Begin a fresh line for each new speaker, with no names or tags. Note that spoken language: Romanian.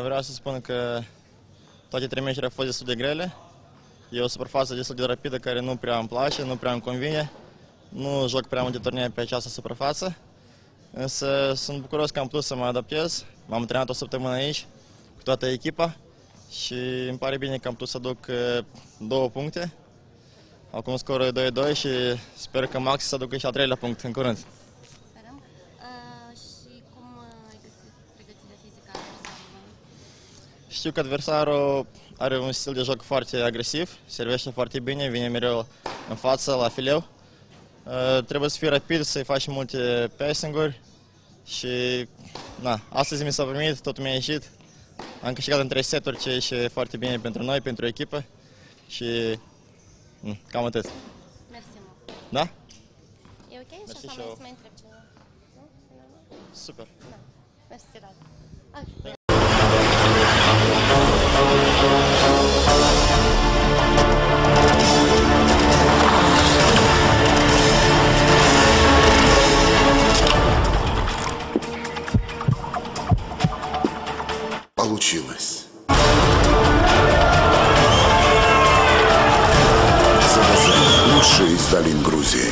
Vreau să spun că toate trei meciuri au fost destul de grele. E o suprafață destul de rapidă care nu prea îmi place, nu prea îmi convine. Nu joc prea multe turnee pe această suprafață. Însă sunt bucuros că am putut să mă adaptez. M-am antrenat o săptămână aici cu toată echipa și îmi pare bine că am putut să aduc 2 puncte. Acum scorul e 2-2 și sper că Max să aducă și al 3-lea punct în curând.
Sperăm. Și cum ai găsit pregătirea fizică a adversarului?
Știu că adversarul are un stil de joc foarte agresiv, servește foarte bine, vine mereu în față, la fileu. Trebuie să fii rapid, să-i faci multe passing-uri și astăzi mi s-a primit, totul mi-a ieșit. Am câștigat în 3 seturi, ce e foarte bine pentru noi, pentru echipă și cam atât.
Mersi mult.
Da?
E ok?
Mersi
Și
și
o
eu.
să mai întreb ceva. Nu?
Super.
Da. Mersi, Radu. Ok.
Получилось. Лучшие из долин Грузии.